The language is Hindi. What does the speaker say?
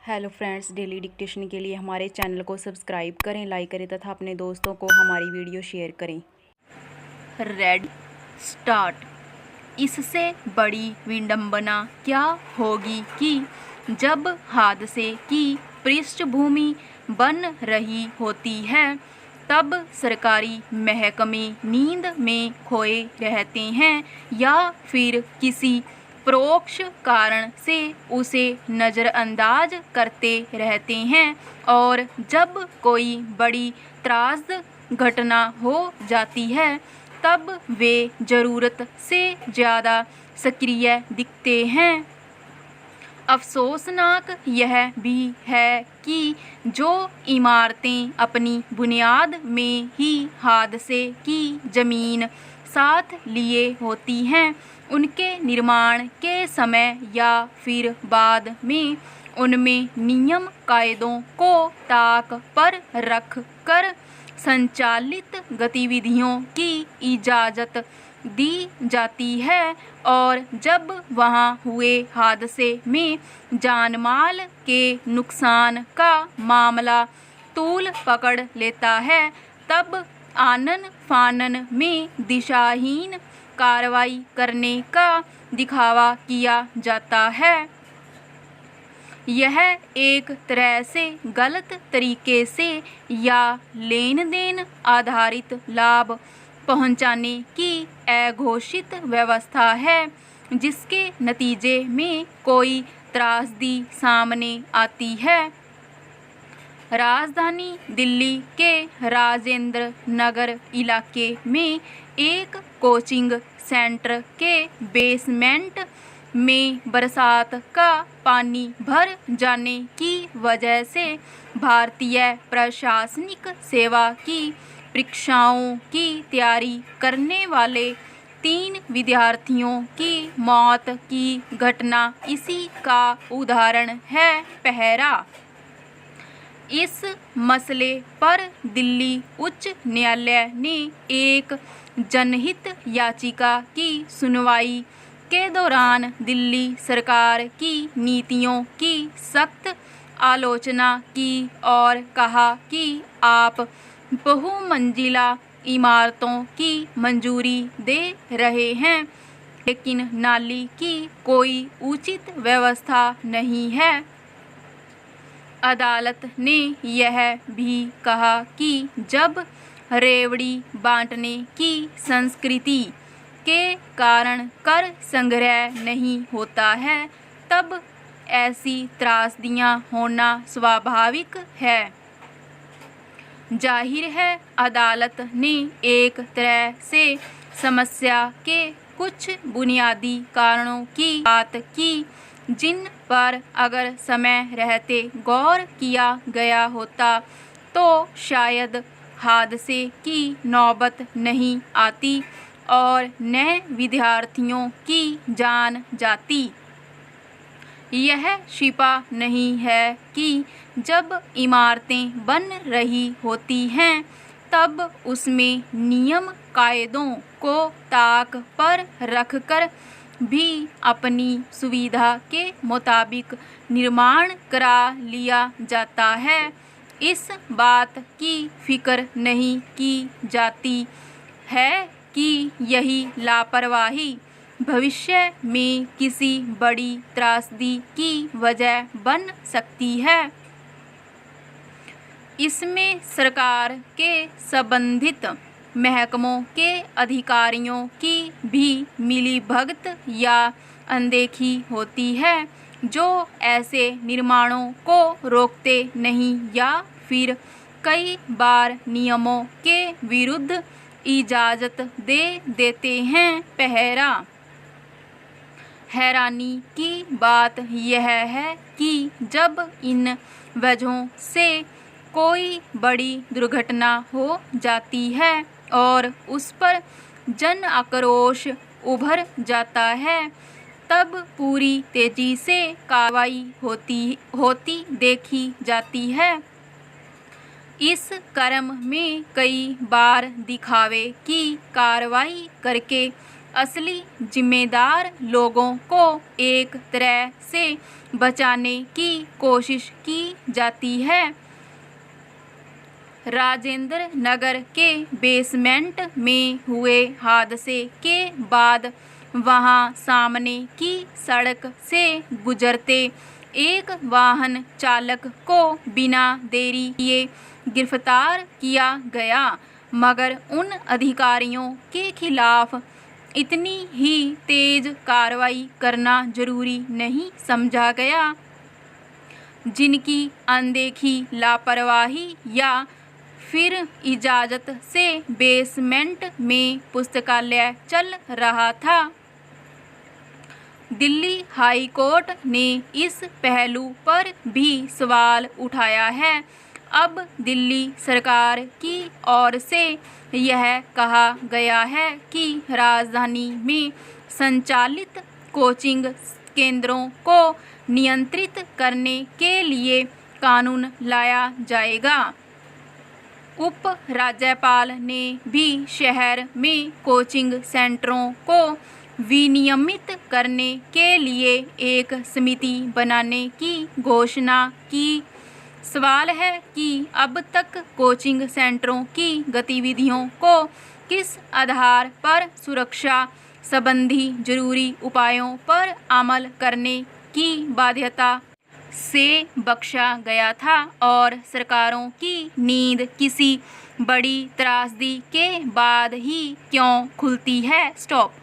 हेलो फ्रेंड्स, डेली डिक्टेशन के लिए हमारे चैनल को सब्सक्राइब करें, लाइक करें तथा अपने दोस्तों को हमारी वीडियो शेयर करें। Red start. इससे बड़ी विडंबना क्या होगी कि जब हादसे की पृष्ठभूमि बन रही होती है तब सरकारी महकमे नींद में खोए रहते हैं या फिर किसी परोक्ष कारण से उसे नज़रअंदाज करते रहते हैं, और जब कोई बड़ी त्रासद घटना हो जाती है तब वे ज़रूरत से ज़्यादा सक्रिय दिखते हैं। अफसोसनाक यह भी है कि जो इमारतें अपनी बुनियाद में ही हादसे की ज़मीन साथ लिए होती हैं, उनके निर्माण के समय या फिर बाद में उनमें नियम कायदों को ताक पर रख कर संचालित गतिविधियों की इजाज़त दी जाती है, और जब वहाँ हुए हादसे में जानमाल के नुकसान का मामला तूल पकड़ लेता है तब आनन फानन में दिशाहीन कार्रवाई करने का दिखावा किया जाता है। यह एक तरह से गलत तरीके से या लेन देन आधारित लाभ पहुंचाने की अघोषित व्यवस्था है, जिसके नतीजे में कोई त्रासदी सामने आती है। राजधानी दिल्ली के राजेंद्र नगर इलाके में एक कोचिंग सेंटर के बेसमेंट में बरसात का पानी भर जाने की वजह से भारतीय प्रशासनिक सेवा की परीक्षाओं की तैयारी करने वाले 3 विद्यार्थियों की मौत की घटना इसी का उदाहरण है। पहरा। इस मसले पर दिल्ली उच्च न्यायालय ने एक जनहित याचिका की सुनवाई के दौरान दिल्ली सरकार की नीतियों की सख्त आलोचना की और कहा कि आप बहुमंजिला इमारतों की मंजूरी दे रहे हैं, लेकिन नाली की कोई उचित व्यवस्था नहीं है। अदालत ने यह भी कहा कि जब रेवड़ी बांटने की संस्कृति के कारण कर संग्रह नहीं होता है तब ऐसी त्रासदियां होना स्वाभाविक है। जाहिर है अदालत ने एक तरह से समस्या के कुछ बुनियादी कारणों की बात की जिन पर अगर समय रहते गौर किया गया होता तो शायद हादसे की नौबत नहीं आती और नए विद्यार्थियों की जान जाती। यह छिपा नहीं है कि जब इमारतें बन रही होती हैं तब उसमें नियम कायदों को ताक पर रखकर भी अपनी सुविधा के मुताबिक निर्माण करा लिया जाता है। इस बात की फिक्र नहीं की जाती है कि यही लापरवाही भविष्य में किसी बड़ी त्रासदी की वजह बन सकती है। इसमें सरकार के संबंधित महकमों के अधिकारियों की भी मिलीभगत या अनदेखी होती है, जो ऐसे निर्माणों को रोकते नहीं या फिर कई बार नियमों के विरुद्ध इजाज़त दे देते हैं। पहरा। हैरानी की बात यह है कि जब इन वजहों से कोई बड़ी दुर्घटना हो जाती है और उस पर जन आक्रोश उभर जाता है तब पूरी तेजी से कार्रवाई होती देखी जाती है। इस क्रम में कई बार दिखावे की कार्रवाई करके असली जिम्मेदार लोगों को एक तरह से बचाने की कोशिश की जाती है। राजेंद्र नगर के बेसमेंट में हुए हादसे के बाद वहां सामने की सड़क से गुजरते एक वाहन चालक को बिना देरी किए गिरफ्तार किया गया, मगर उन अधिकारियों के खिलाफ इतनी ही तेज कार्रवाई करना जरूरी नहीं समझा गया, जिनकी अनदेखी, लापरवाही या फिर इजाज़त से बेसमेंट में पुस्तकालय चल रहा था। दिल्ली हाई कोर्ट ने इस पहलू पर भी सवाल उठाया है। अब दिल्ली सरकार की ओर से यह कहा गया है कि राजधानी में संचालित कोचिंग केंद्रों को नियंत्रित करने के लिए कानून लाया जाएगा। उप राज्यपाल ने भी शहर में कोचिंग सेंटरों को विनियमित करने के लिए एक समिति बनाने की घोषणा की। सवाल है कि अब तक कोचिंग सेंटरों की गतिविधियों को किस आधार पर सुरक्षा संबंधी जरूरी उपायों पर अमल करने की बाध्यता से बख्शा गया था और सरकारों की नींद किसी बड़ी त्रासदी के बाद ही क्यों खुलती है। स्टॉप।